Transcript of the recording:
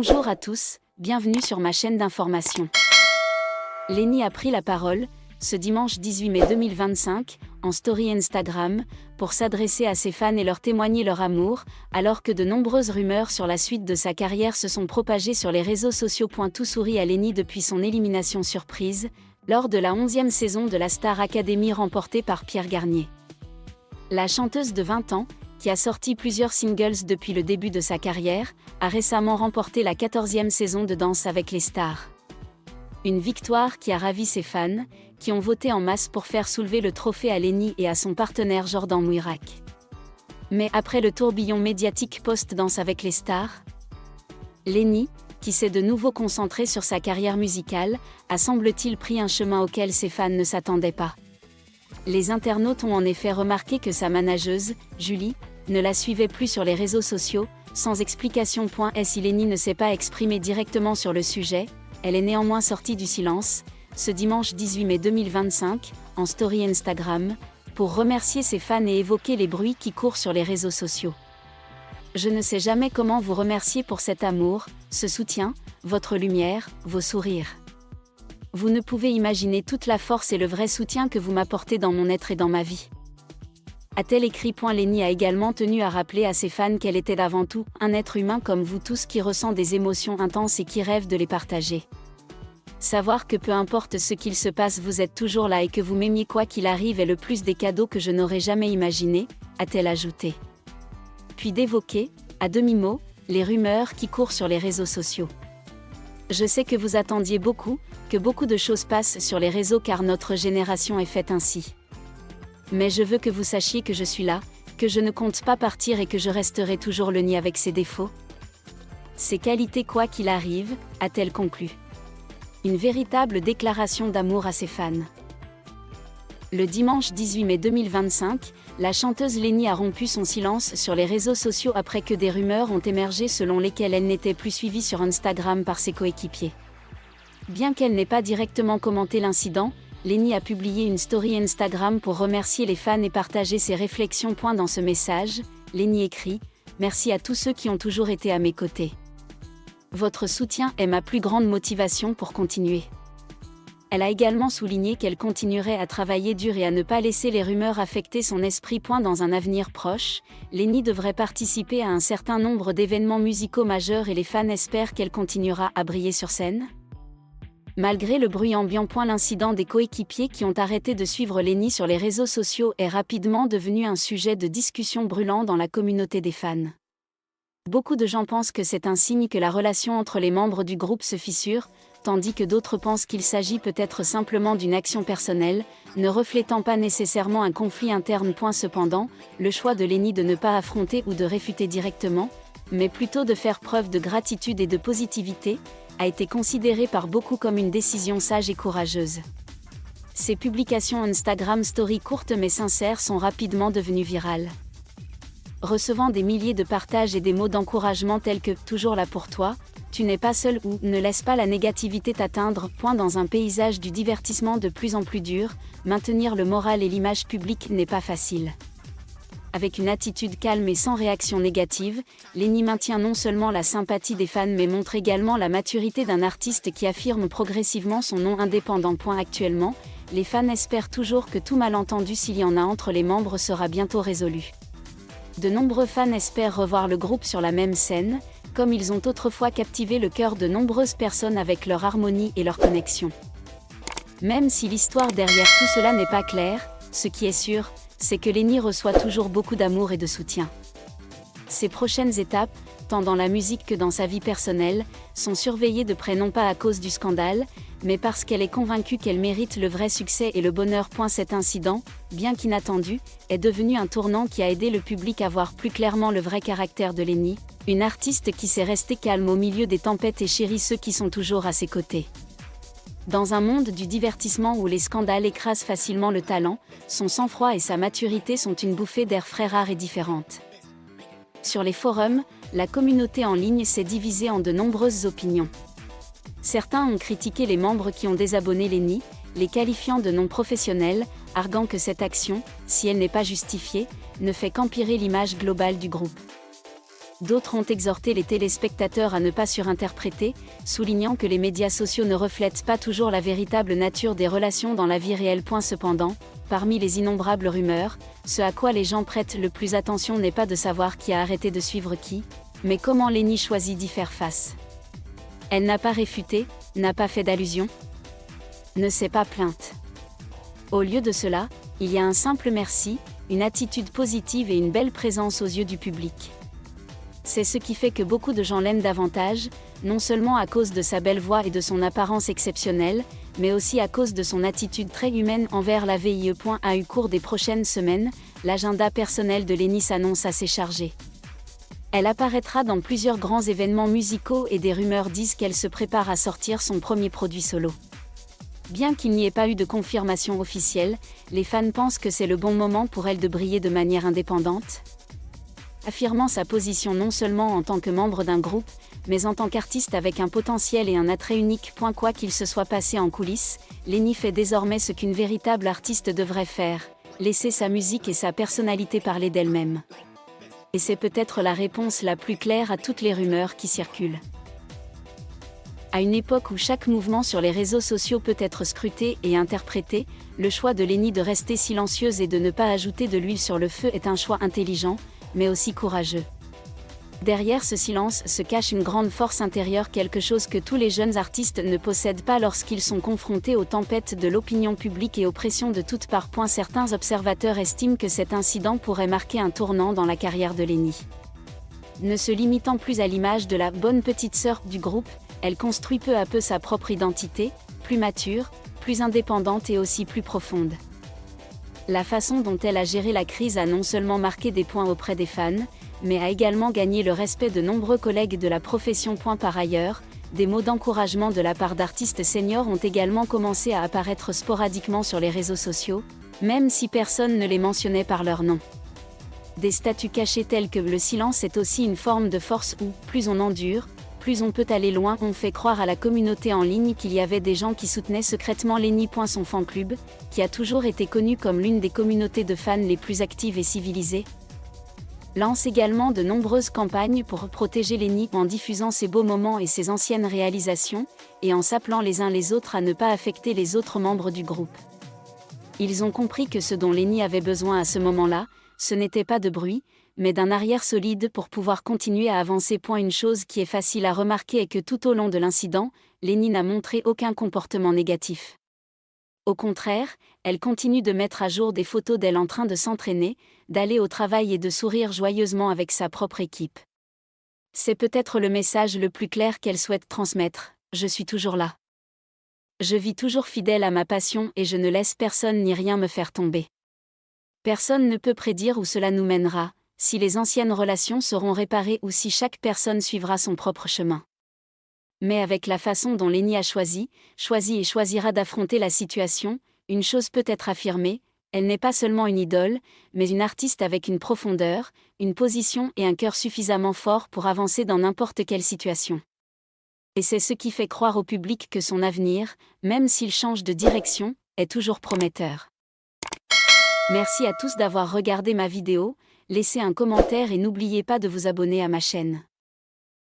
Bonjour à tous, bienvenue sur ma chaîne d'information. Lenny a pris la parole, ce dimanche 18 mai 2025, en story Instagram, pour s'adresser à ses fans et leur témoigner leur amour, alors que de nombreuses rumeurs sur la suite de sa carrière se sont propagées sur les réseaux sociaux. Tout sourit à Lenny depuis son élimination surprise, lors de la 11e saison de la Star Academy remportée par Pierre Garnier. La chanteuse de 20 ans, qui a sorti plusieurs singles depuis le début de sa carrière, a récemment remporté la 14e saison de Danse avec les stars. Une victoire qui a ravi ses fans, qui ont voté en masse pour faire soulever le trophée à Lenny et à son partenaire Jordan Muirak. Mais après le tourbillon médiatique post-Danse avec les stars, Lenny, qui s'est de nouveau concentré sur sa carrière musicale, a semble-t-il pris un chemin auquel ses fans ne s'attendaient pas. Les internautes ont en effet remarqué que sa manageuse, Julie, ne la suivait plus sur les réseaux sociaux, sans explication. Si Lenny ne s'est pas exprimée directement sur le sujet, elle est néanmoins sortie du silence, ce dimanche 18 mai 2025, en story Instagram, pour remercier ses fans et évoquer les bruits qui courent sur les réseaux sociaux. Je ne sais jamais comment vous remercier pour cet amour, ce soutien, votre lumière, vos sourires. Vous ne pouvez imaginer toute la force et le vrai soutien que vous m'apportez dans mon être et dans ma vie. A-t-elle écrit. Lenny a également tenu à rappeler à ses fans qu'elle était avant tout un être humain comme vous tous qui ressent des émotions intenses et qui rêve de les partager. Savoir que peu importe ce qu'il se passe, vous êtes toujours là et que vous m'aimiez quoi qu'il arrive est le plus des cadeaux que je n'aurais jamais imaginé, a-t-elle ajouté. Puis d'évoquer, à demi-mot, les rumeurs qui courent sur les réseaux sociaux. Je sais que vous attendiez beaucoup, que beaucoup de choses passent sur les réseaux car notre génération est faite ainsi. Mais je veux que vous sachiez que je suis là, que je ne compte pas partir et que je resterai toujours Lenny avec ses défauts. Ses qualités quoi qu'il arrive, a-t-elle conclu. Une véritable déclaration d'amour à ses fans. Le dimanche 18 mai 2025, la chanteuse Lenny a rompu son silence sur les réseaux sociaux après que des rumeurs ont émergé selon lesquelles elle n'était plus suivie sur Instagram par ses coéquipiers. Bien qu'elle n'ait pas directement commenté l'incident, Lenny a publié une story Instagram pour remercier les fans et partager ses réflexions. Dans ce message, Lenny écrit « Merci à tous ceux qui ont toujours été à mes côtés. Votre soutien est ma plus grande motivation pour continuer. » Elle a également souligné qu'elle continuerait à travailler dur et à ne pas laisser les rumeurs affecter son esprit. Dans un avenir proche, Lenny devrait participer à un certain nombre d'événements musicaux majeurs et les fans espèrent qu'elle continuera à briller sur scène. Malgré le bruit ambiant. L'incident des coéquipiers qui ont arrêté de suivre Lenny sur les réseaux sociaux est rapidement devenu un sujet de discussion brûlant dans la communauté des fans. Beaucoup de gens pensent que c'est un signe que la relation entre les membres du groupe se fissure, tandis que d'autres pensent qu'il s'agit peut-être simplement d'une action personnelle, ne reflétant pas nécessairement un conflit interne. Cependant, le choix de Lenny de ne pas affronter ou de réfuter directement, mais plutôt de faire preuve de gratitude et de positivité, a été considéré par beaucoup comme une décision sage et courageuse. Ses publications Instagram Story courtes mais sincères sont rapidement devenues virales. Recevant des milliers de partages et des mots d'encouragement tels que « toujours là pour toi »,« tu n'es pas seul » ou « ne laisse pas la négativité t'atteindre ». Dans un paysage du divertissement de plus en plus dur, maintenir le moral et l'image publique n'est pas facile. Avec une attitude calme et sans réaction négative, Lenny maintient non seulement la sympathie des fans mais montre également la maturité d'un artiste qui affirme progressivement son nom indépendant. Actuellement, les fans espèrent toujours que tout malentendu s'il y en a entre les membres sera bientôt résolu. De nombreux fans espèrent revoir le groupe sur la même scène, comme ils ont autrefois captivé le cœur de nombreuses personnes avec leur harmonie et leur connexion. Même si l'histoire derrière tout cela n'est pas claire, ce qui est sûr, c'est que Lenny reçoit toujours beaucoup d'amour et de soutien. Ses prochaines étapes, tant dans la musique que dans sa vie personnelle, sont surveillées de près non pas à cause du scandale, mais parce qu'elle est convaincue qu'elle mérite le vrai succès et le bonheur. Cet incident, bien qu'inattendu, est devenu un tournant qui a aidé le public à voir plus clairement le vrai caractère de Lenny, une artiste qui sait rester calme au milieu des tempêtes et chérit ceux qui sont toujours à ses côtés. Dans un monde du divertissement où les scandales écrasent facilement le talent, son sang-froid et sa maturité sont une bouffée d'air frais rare et différente. Sur les forums, la communauté en ligne s'est divisée en de nombreuses opinions. Certains ont critiqué les membres qui ont désabonné Lenny, les qualifiant de non professionnels, arguant que cette action, si elle n'est pas justifiée, ne fait qu'empirer l'image globale du groupe. D'autres ont exhorté les téléspectateurs à ne pas surinterpréter, soulignant que les médias sociaux ne reflètent pas toujours la véritable nature des relations dans la vie réelle. Cependant, parmi les innombrables rumeurs, ce à quoi les gens prêtent le plus attention n'est pas de savoir qui a arrêté de suivre qui, mais comment Lenny choisit d'y faire face. Elle n'a pas réfuté, n'a pas fait d'allusion, ne s'est pas plainte. Au lieu de cela, il y a un simple merci, une attitude positive et une belle présence aux yeux du public. C'est ce qui fait que beaucoup de gens l'aiment davantage, non seulement à cause de sa belle voix et de son apparence exceptionnelle, mais aussi à cause de son attitude très humaine envers la vie. Au cours des prochaines semaines, l'agenda personnel de Lenny s'annonce assez chargé. Elle apparaîtra dans plusieurs grands événements musicaux et des rumeurs disent qu'elle se prépare à sortir son premier produit solo. Bien qu'il n'y ait pas eu de confirmation officielle, les fans pensent que c'est le bon moment pour elle de briller de manière indépendante. Affirmant sa position non seulement en tant que membre d'un groupe, mais en tant qu'artiste avec un potentiel et un attrait unique. Quoi qu'il se soit passé en coulisses, Lenny fait désormais ce qu'une véritable artiste devrait faire, laisser sa musique et sa personnalité parler d'elle-même. Et c'est peut-être la réponse la plus claire à toutes les rumeurs qui circulent. À une époque où chaque mouvement sur les réseaux sociaux peut être scruté et interprété, le choix de Lenny de rester silencieuse et de ne pas ajouter de l'huile sur le feu est un choix intelligent, mais aussi courageux. Derrière ce silence se cache une grande force intérieure, quelque chose que tous les jeunes artistes ne possèdent pas lorsqu'ils sont confrontés aux tempêtes de l'opinion publique et aux pressions de toutes parts. Certains observateurs estiment que cet incident pourrait marquer un tournant dans la carrière de Lenny. Ne se limitant plus à l'image de la bonne petite sœur du groupe, elle construit peu à peu sa propre identité, plus mature, plus indépendante et aussi plus profonde. La façon dont elle a géré la crise a non seulement marqué des points auprès des fans, mais a également gagné le respect de nombreux collègues de la profession. Par ailleurs, des mots d'encouragement de la part d'artistes seniors ont également commencé à apparaître sporadiquement sur les réseaux sociaux, même si personne ne les mentionnait par leur nom. Des statuts cachés tels que le silence est aussi une forme de force où, plus on endure, plus on peut aller loin. On fait croire à la communauté en ligne qu'il y avait des gens qui soutenaient secrètement Lenny. Son fan-club, qui a toujours été connu comme l'une des communautés de fans les plus actives et civilisées, lance également de nombreuses campagnes pour protéger Lenny en diffusant ses beaux moments et ses anciennes réalisations, et en s'appelant les uns les autres à ne pas affecter les autres membres du groupe. Ils ont compris que ce dont Lenny avait besoin à ce moment-là, ce n'était pas de bruit, mais d'un arrière solide pour pouvoir continuer à avancer. Une chose qui est facile à remarquer est que tout au long de l'incident, Lenny n'a montré aucun comportement négatif. Au contraire, elle continue de mettre à jour des photos d'elle en train de s'entraîner, d'aller au travail et de sourire joyeusement avec sa propre équipe. C'est peut-être le message le plus clair qu'elle souhaite transmettre: je suis toujours là. Je vis toujours fidèle à ma passion et je ne laisse personne ni rien me faire tomber. Personne ne peut prédire où cela nous mènera, si les anciennes relations seront réparées ou si chaque personne suivra son propre chemin. Mais avec la façon dont Lenny a choisi et choisira d'affronter la situation, une chose peut être affirmée, elle n'est pas seulement une idole, mais une artiste avec une profondeur, une position et un cœur suffisamment fort pour avancer dans n'importe quelle situation. Et c'est ce qui fait croire au public que son avenir, même s'il change de direction, est toujours prometteur. Merci à tous d'avoir regardé ma vidéo, laissez un commentaire et n'oubliez pas de vous abonner à ma chaîne.